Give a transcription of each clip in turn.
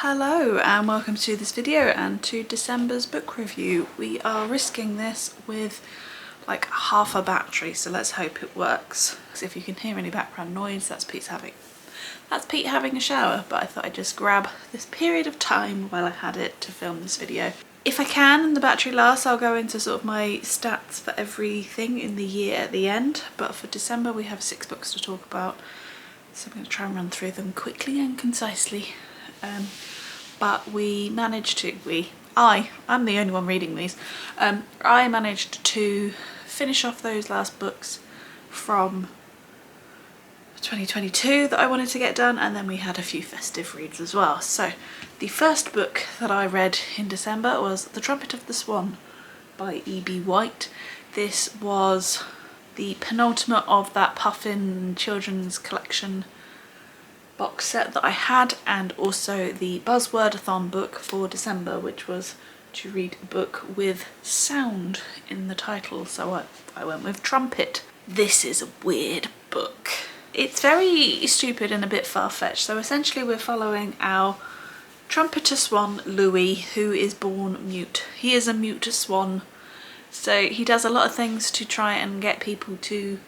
Hello and welcome to this video and to December's book review. We are risking this with like half a battery, so let's hope it works. Because if you can hear any background noise, that's Pete having a shower, but I thought I'd just grab this period of time while I had it to film this video. If I can and the battery lasts, I'll go into sort of my stats for everything in the year at the end, but for December we have 6 books to talk about, so I'm going to try and run through them quickly and concisely. But we managed to, I'm the only one reading these, I managed to finish off those last books from 2022 that I wanted to get done, and then we had a few festive reads as well. So the first book that I read in December was The Trumpet of the Swan by E.B. White. This was the penultimate of that Puffin children's collection box set that I had, and also the Buzzword-a-thon book for December, which was to read a book with sound in the title, so I went with Trumpet. This is a weird book. It's very stupid and a bit far-fetched. So essentially we're following our trumpeter swan Louis, who is born mute. He is a mute swan, so he does a lot of things to try and get people to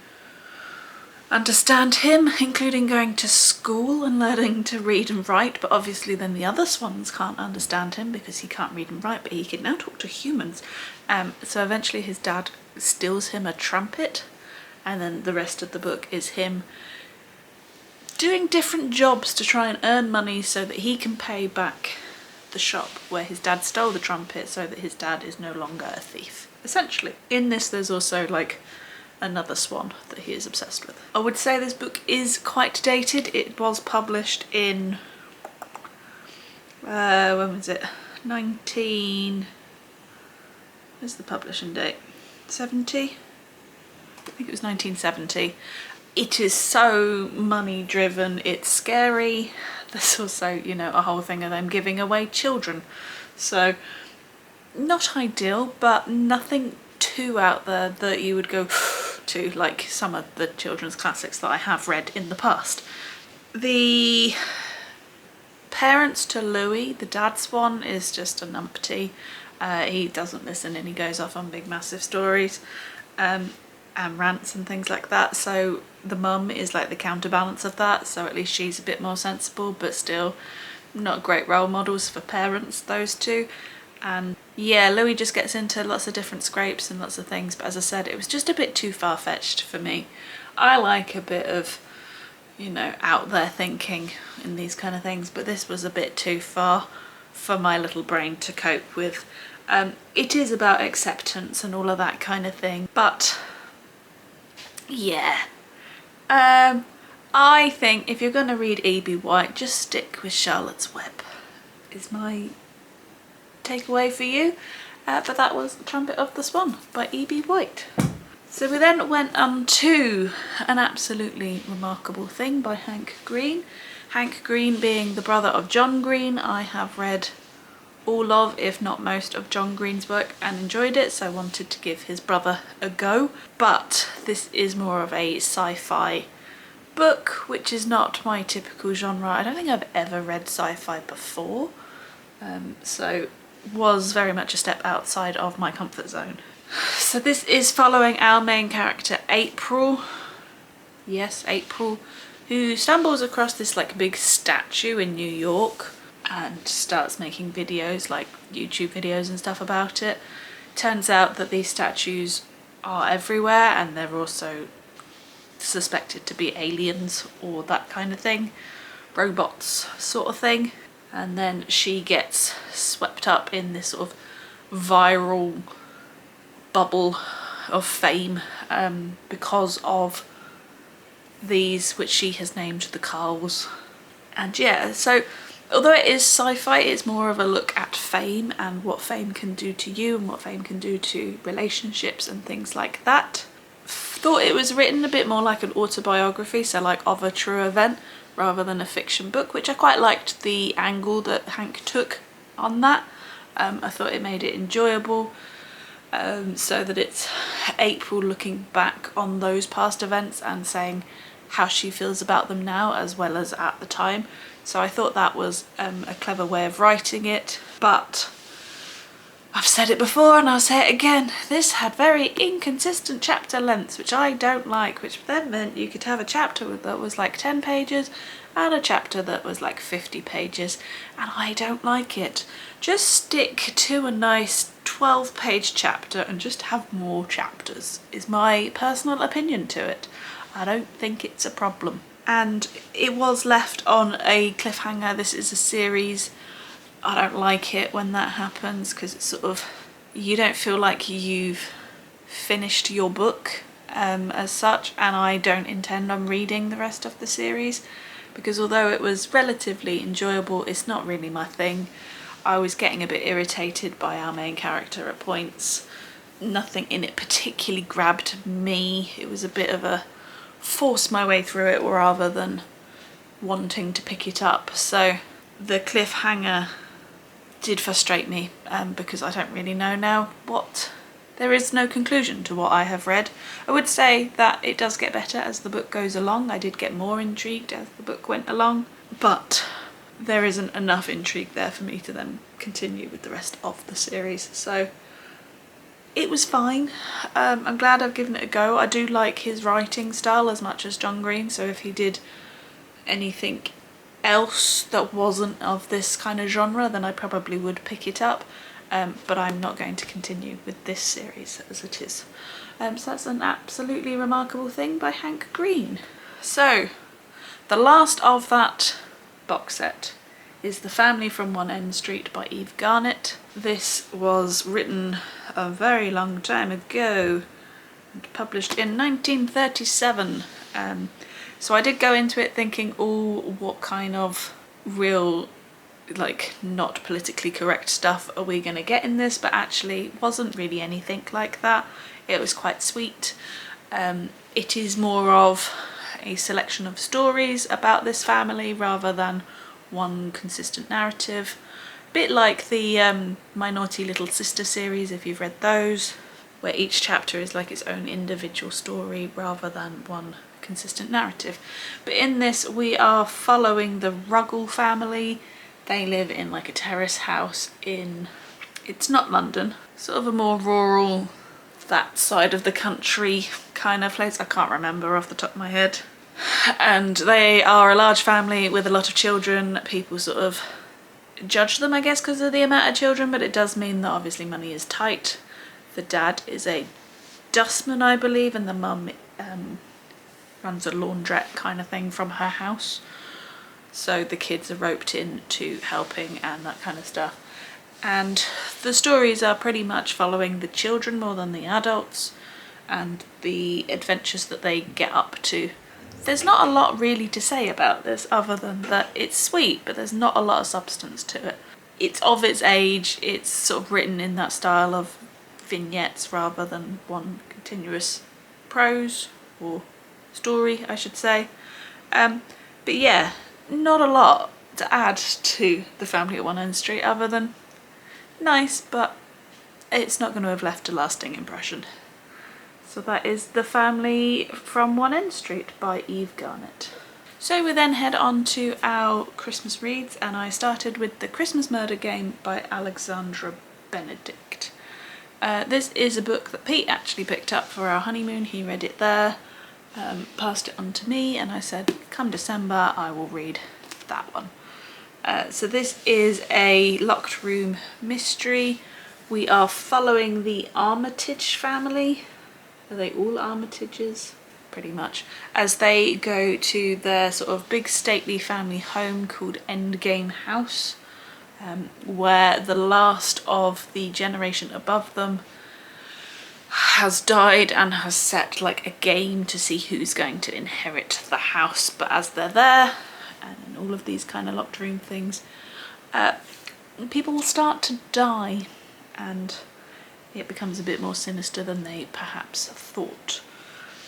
understand him, including going to school and learning to read and write, but obviously then the other swans can't understand him because he can't read and write, but he can now talk to humans. So eventually his dad steals him a trumpet, and then the rest of the book is him doing different jobs to try and earn money so that he can pay back the shop where his dad stole the trumpet, so that his dad is no longer a thief, essentially. In this there's also like another swan that he is obsessed with. I would say this book is quite dated. It was published in, when was it? Where's the publishing date? 70? I think it was 1970. It is so money driven, it's scary. There's also, you know, a whole thing of them giving away children. So not ideal, but nothing too out there that you would go to like some of the children's classics that I have read in the past. The parents to Louis, the dad swan, is just a numpty. He doesn't listen and he goes off on big massive stories and rants and things like that, so the mum is like the counterbalance of that, so at least she's a bit more sensible, but still not great role models for parents, those two. And yeah, Louis just gets into lots of different scrapes and lots of things, but as I said, it was just a bit too far-fetched for me. I like a bit of, you know, out there thinking in these kind of things, but this was a bit too far for my little brain to cope with. It is about acceptance and all of that kind of thing, but yeah. I think if you're going to read E.B. White, just stick with Charlotte's Web, is my takeaway for you. But that was Trumpet of the Swan by E.B. White. So we then went on to an absolutely remarkable thing by Hank Green. Hank Green being the brother of John Green. I have read all of, if not most of, John Green's work and enjoyed it, so I wanted to give his brother a go. But this is more of a sci-fi book, which is not my typical genre. I don't think I've ever read sci-fi before, so was very much a step outside of my comfort zone. So this is following our main character April, yes, April, who stumbles across this like big statue in New York and starts making videos, like YouTube videos and stuff about it. Turns out that these statues are everywhere and they're also suspected to be aliens or that kind of thing, robots sort of thing. And then she gets swept up in this sort of viral bubble of fame because of these, which she has named the Carls. And yeah, so although it is sci-fi, it's more of a look at fame and what fame can do to you and what fame can do to relationships and things like that. Thought it was written a bit more like an autobiography, so like of a true event, rather than a fiction book, which I quite liked the angle that Hank took on that. I thought it made it enjoyable, so that it's April looking back on those past events and saying how she feels about them now as well as at the time. So I thought that was a clever way of writing it, but I've said it before and I'll say it again, this had very inconsistent chapter lengths, which I don't like, which then meant you could have a chapter that was like 10 pages and a chapter that was like 50 pages, and I don't like it. Just stick to a nice 12-page chapter and just have more chapters, is my personal opinion to it. I don't think it's a problem. And it was left on a cliffhanger. This is a series. I don't like it when that happens, because it's sort of, you don't feel like you've finished your book as such, and I don't intend on reading the rest of the series, because although it was relatively enjoyable, it's not really my thing. I was getting a bit irritated by our main character at points. Nothing in it particularly grabbed me. It was a bit of a force my way through it rather than wanting to pick it up. So the cliffhanger did frustrate me because I don't really know now what. There is no conclusion to what I have read. I would say that it does get better as the book goes along. I did get more intrigued as the book went along, but there isn't enough intrigue there for me to then continue with the rest of the series. So it was fine. I'm glad I've given it a go. I do like his writing style as much as John Green, so if he did anything else that wasn't of this kind of genre, then I probably would pick it up. But I'm not going to continue with this series as it is. So that's an absolutely remarkable thing by Hank Green. So the last of that box set is The Family from One End Street by Eve Garnett. This was written a very long time ago and published in 1937. So I did go into it thinking, oh, what kind of real, like, not politically correct stuff are we gonna get in this? But actually it wasn't really anything like that. It was quite sweet. It is more of a selection of stories about this family rather than one consistent narrative. A bit like the My Naughty Little Sister series, if you've read those, where each chapter is like its own individual story rather than one consistent narrative. But in this we are following the Ruggles family. They live in like a terrace house in, it's not London, sort of a more rural, that side of the country kind of place. I can't remember off the top of my head. And they are a large family with a lot of children. People sort of judge them, I guess, because of the amount of children, but it does mean that obviously money is tight. The dad is a dustman, I believe, and the mum runs a laundrette kind of thing from her house. So the kids are roped in to helping and that kind of stuff. And the stories are pretty much following the children more than the adults and the adventures that they get up to. There's not a lot really to say about this other than that it's sweet, but there's not a lot of substance to it. It's of its age, it's sort of written in that style of vignettes rather than one continuous prose or story, I should say. But yeah, not a lot to add to The Family at One End Street other than nice, but it's not going to have left a lasting impression. So that is The Family from One End Street by Eve Garnett. So we then head on to our Christmas reads, and I started with The Christmas Murder Game by Alexandra Benedict. This is a book that Pete actually picked up for our honeymoon. He read it there, passed it on to me, and I said, come December I will read that one. So this is a locked room mystery. We are following the Armitage family. Are they all Armitages? Pretty much. As they go to their sort of big stately family home called Endgame House, where the last of the generation above them has died and has set like a game to see who's going to inherit the house. But as they're there, and all of these kind of locked room things, people will start to die, and it becomes a bit more sinister than they perhaps thought.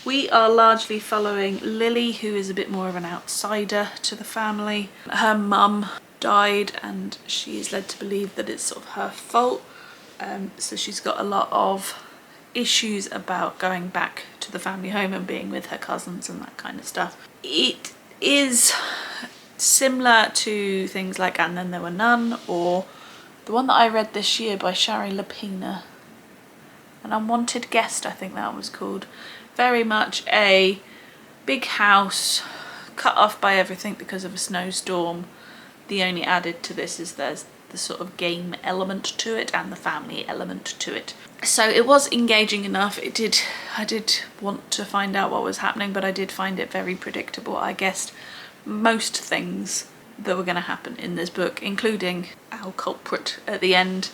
We are largely following Lily, who is a bit more of an outsider to the family. Her mum died and she is led to believe that it's sort of her fault, so she's got a lot of issues about going back to the family home and being with her cousins and that kind of stuff. It is similar to things like And Then There Were None, or the one that I read this year by Shari Lapina, An Unwanted Guest, I think that was called. Very much a big house cut off by everything because of a snowstorm. The only added to this is there's the sort of game element to it and the family element to it. So it was engaging enough. I did want to find out what was happening, but I did find it very predictable. I guessed most things that were going to happen in this book, including our culprit at the end.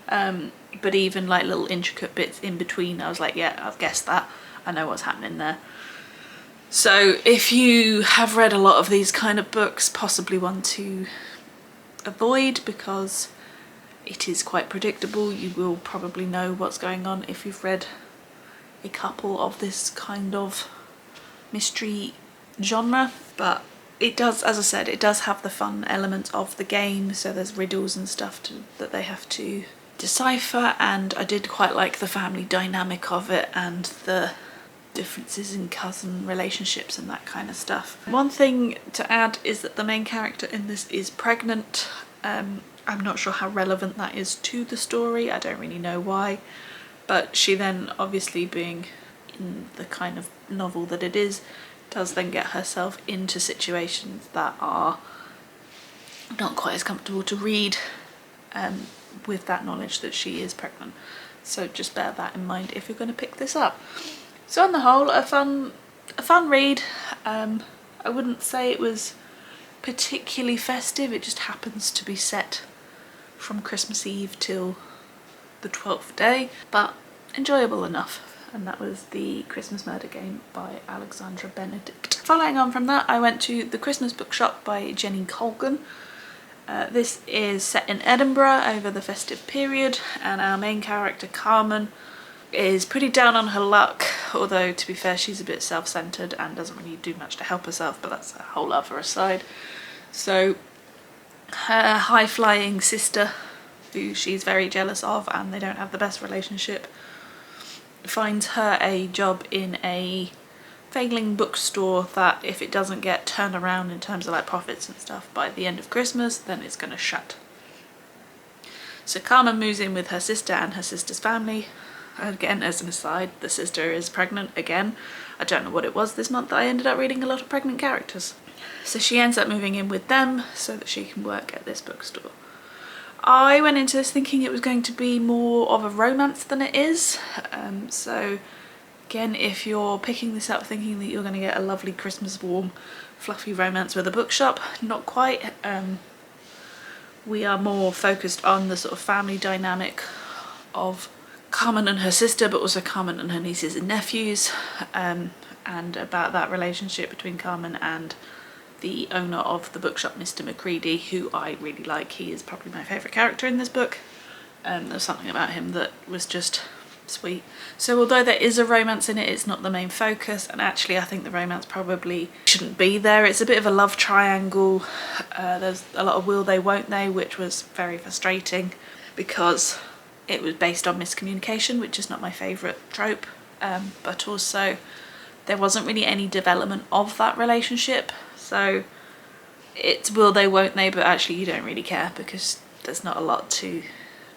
But even like little intricate bits in between, I was like, yeah, I've guessed that. I know what's happening there. So if you have read a lot of these kind of books, possibly one to avoid because it is quite predictable. You will probably know what's going on if you've read a couple of this kind of mystery genre. But it does, as I said, it does have the fun element of the game. So there's riddles and stuff that they have to decipher, and I did quite like the family dynamic of it and the differences in cousin relationships and that kind of stuff. One thing to add is that the main character in this is pregnant. I'm not sure how relevant that is to the story. I don't really know why, but she then, obviously being in the kind of novel that it is, does then get herself into situations that are not quite as comfortable to read with that knowledge that she is pregnant. So just bear that in mind if you're going to pick this up. So on the whole, a fun read. I wouldn't say it was particularly festive. It just happens to be set from Christmas Eve till the 12th day, but enjoyable enough. And that was The Christmas Murder Game by Alexandra Benedict. Following on from that, I went to The Christmas Bookshop by Jenny Colgan. This is set in Edinburgh over the festive period, and our main character Carmen is pretty down on her luck, although to be fair she's a bit self-centered and doesn't really do much to help herself, but that's a whole other aside. So her high-flying sister, who she's very jealous of and they don't have the best relationship, finds her a job in a failing bookstore that if it doesn't get turned around in terms of like profits and stuff by the end of Christmas, then it's going to shut. So Carmen moves in with her sister and her sister's family. Again, as an aside, the sister is pregnant again. I don't know what it was this month. I ended up reading a lot of pregnant characters. So she ends up moving in with them so that she can work at this bookstore. I went into this thinking it was going to be more of a romance than it is. So again, if you're picking this up thinking that you're going to get a lovely Christmas warm fluffy romance with a bookshop, not quite. We are more focused on the sort of family dynamic of Carmen and her sister, but also Carmen and her nieces and nephews, and about that relationship between Carmen and the owner of the bookshop, Mr. Macready, who I really like. He is probably my favourite character in this book. There's something about him that was just sweet. So although there is a romance in it, it's not the main focus, and actually I think the romance probably shouldn't be there. It's a bit of a love triangle. There's a lot of will they won't they, which was very frustrating because it was based on miscommunication, which is not my favourite trope, but also there wasn't really any development of that relationship. So it's will they won't they, but actually you don't really care because there's not a lot to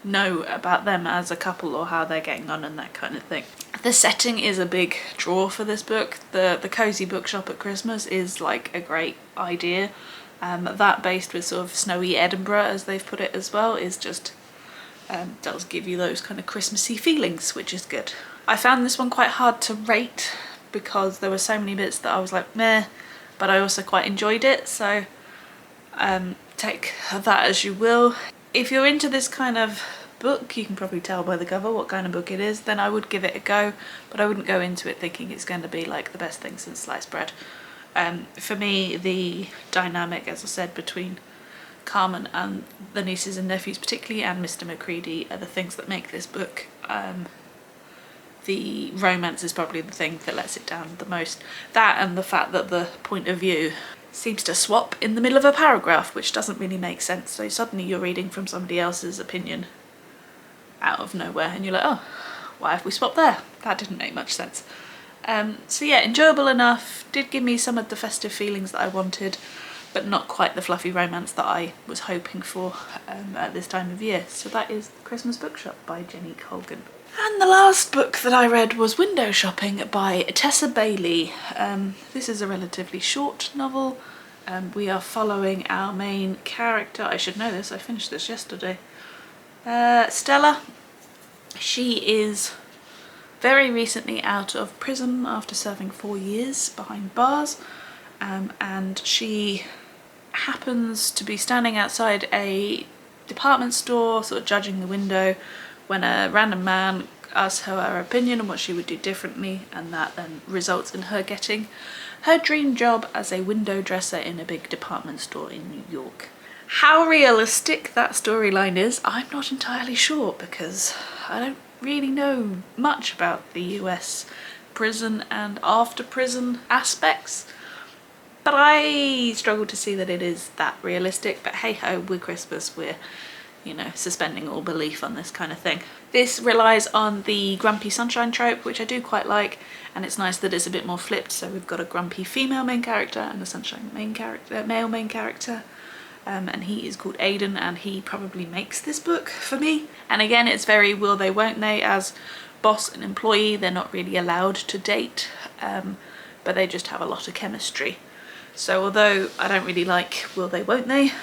know about them as a couple or how they're getting on and that kind of thing. The setting is a big draw for this book. The cozy bookshop at Christmas is like a great idea. That based with sort of snowy Edinburgh, as they've put it as well, is just does give you those kind of Christmassy feelings, which is good. I found this one quite hard to rate because there were so many bits that I was like meh, but I also quite enjoyed it, so take that as you will. If you're into this kind of book, you can probably tell by the cover what kind of book it is, then I would give it a go, but I wouldn't go into it thinking it's going to be like the best thing since sliced bread. For me, the dynamic, as I said, between Carmen and the nieces and nephews particularly, and Mr. Macready, are the things that make this book. The romance is probably the thing that lets it down the most. That and the fact that the point of view seems to swap in the middle of a paragraph, which doesn't really make sense. So suddenly you're reading from somebody else's opinion out of nowhere and you're like, oh, why have we swapped there? That didn't make much sense. So yeah, enjoyable enough, did give me some of the festive feelings that I wanted, but not quite the fluffy romance that I was hoping for at this time of year. So that is Christmas Bookshop by Jenny Colgan. And the last book that I read was Window Shopping by Tessa Bailey. This is a relatively short novel. We are following our main character. I should know this, I finished this yesterday. Stella. She is very recently out of prison after serving 4 years behind bars, and she happens to be standing outside a department store, sort of judging the window, when a random man asks her opinion on what she would do differently, and that then results in her getting her dream job as a window dresser in a big department store in New York. How realistic that storyline is, I'm not entirely sure, because I don't really know much about the US prison and after prison aspects, but I struggle to see that it is that realistic. But hey ho, we're Christmas, we're, you know, suspending all belief on this kind of thing. This relies on the grumpy sunshine trope, which I do quite like, and it's nice that it's a bit more flipped. So we've got a grumpy female main character and a sunshine male main character. And he is called Aidan, and he probably makes this book for me. And again, it's very will they won't they. As boss and employee, they're not really allowed to date, but they just have a lot of chemistry. So although I don't really like will they won't they,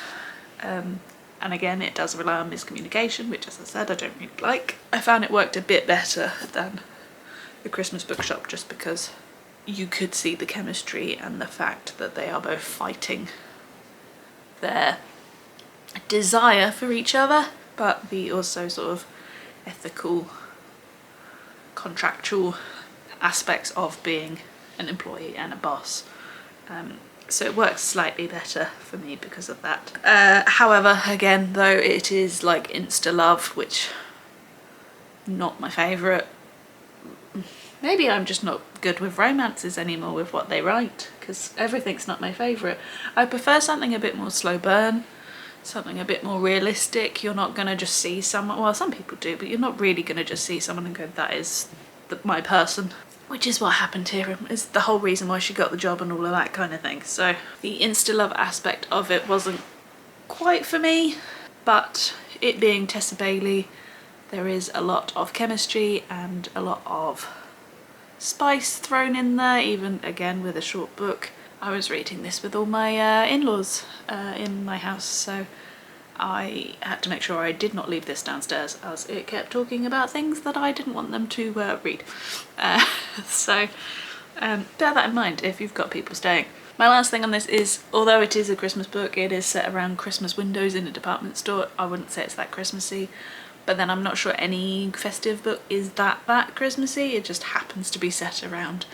and again it does rely on miscommunication, which as I said I don't really like, I found it worked a bit better than the Christmas Bookshop, just because you could see the chemistry and the fact that they are both fighting their desire for each other, but the also sort of ethical, contractual aspects of being an employee and a boss. So it works slightly better for me because of that. However, again, though, it is like insta love, which not my favourite. Maybe I'm just not good with romances anymore with what they write, because everything's not my favourite. I prefer something a bit more slow burn, something a bit more realistic. You're not going to just see someone, well some people do, but you're not really going to just see someone and go, that is my person. Which is what happened here, is the whole reason why she got the job and all of that kind of thing. So the insta-love aspect of it wasn't quite for me, but it being Tessa Bailey, there is a lot of chemistry and a lot of spice thrown in there, even again with a short book. I was reading this with all my in-laws in my house, so I had to make sure I did not leave this downstairs, as it kept talking about things that I didn't want them to read. So bear that in mind if you've got people staying. My last thing on this is, although it is a Christmas book, it is set around Christmas windows in a department store. I wouldn't say it's that Christmassy, but then I'm not sure any festive book is that Christmassy. It just happens to be set around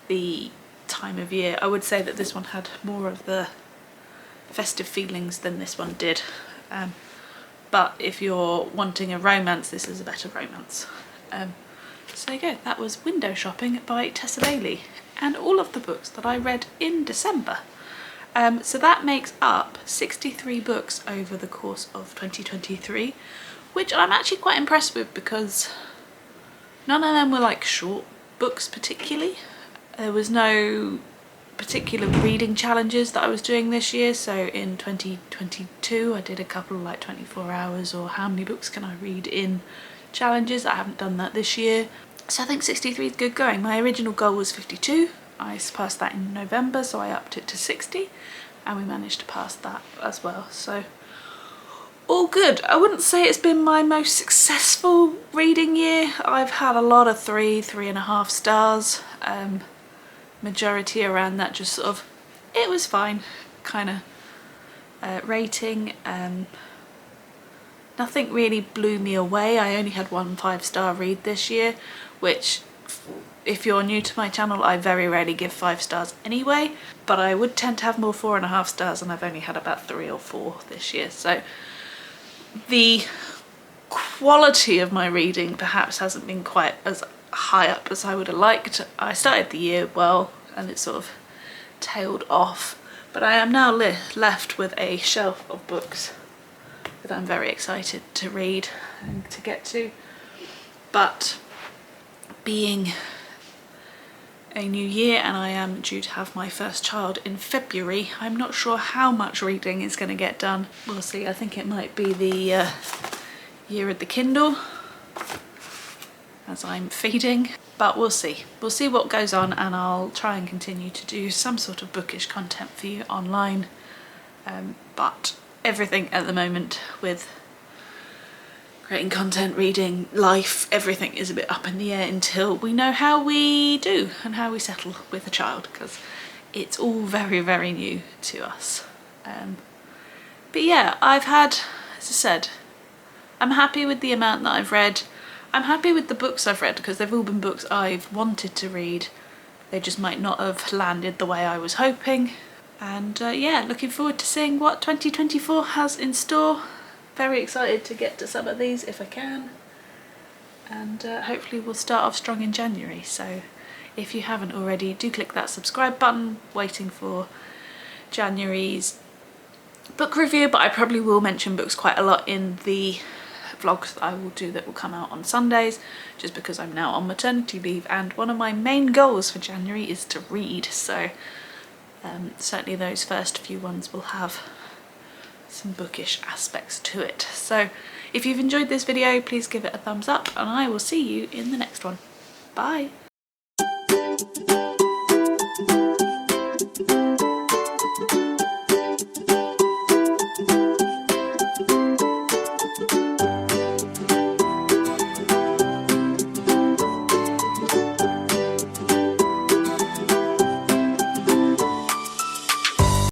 the time of year. I would say that this one had more of the festive feelings than this one did. But if you're wanting a romance, this is a better romance. So there you go, that was Window Shopping by Tessa Bailey, and all of the books that I read in December. So that makes up 63 books over the course of 2023, which I'm actually quite impressed with, because none of them were like short books particularly. There was no particular reading challenges that I was doing this year. So in 2022 I did a couple of like 24 hours or how many books can I read in challenges. I haven't done that this year, so I think 63 is good going. My original goal was 52. I surpassed that in November, so I upped it to 60, and we managed to pass that as well, so all good. I wouldn't say it's been my most successful reading year. I've had a lot of 3.5 stars, majority around that just sort of it was fine kind of rating. Nothing really blew me away. I only had one 5-star read this year, which if you're new to my channel, I very rarely give 5 stars anyway, but I would tend to have more 4.5 stars, and I've only had about 3 or 4 this year. So the quality of my reading perhaps hasn't been quite as high up as I would have liked. I started the year well and it sort of tailed off, but I am now left with a shelf of books that I'm very excited to read and to get to. But being a new year and I am due to have my first child in February. I'm not sure how much reading is going to get done. We'll see. I think it might be the year of the Kindle as I'm feeding, but we'll see. We'll see what goes on, and I'll try and continue to do some sort of bookish content for you online. But everything at the moment with creating content, reading, life, everything is a bit up in the air until we know how we do and how we settle with a child, because it's all very, very new to us. But yeah, I've had, as I said, I'm happy with the amount that I've read. I'm happy with the books I've read because they've all been books I've wanted to read. They just might not have landed the way I was hoping. And yeah, looking forward to seeing what 2024 has in store. Very excited to get to some of these if I can. And hopefully we'll start off strong in January. So if you haven't already, do click that subscribe button. Waiting for January's book review, but I probably will mention books quite a lot in the vlogs that I will do that will come out on Sundays, just because I'm now on maternity leave and one of my main goals for January is to read. So certainly those first few ones will have some bookish aspects to it. So if you've enjoyed this video, please give it a thumbs up and I will see you in the next one. Bye.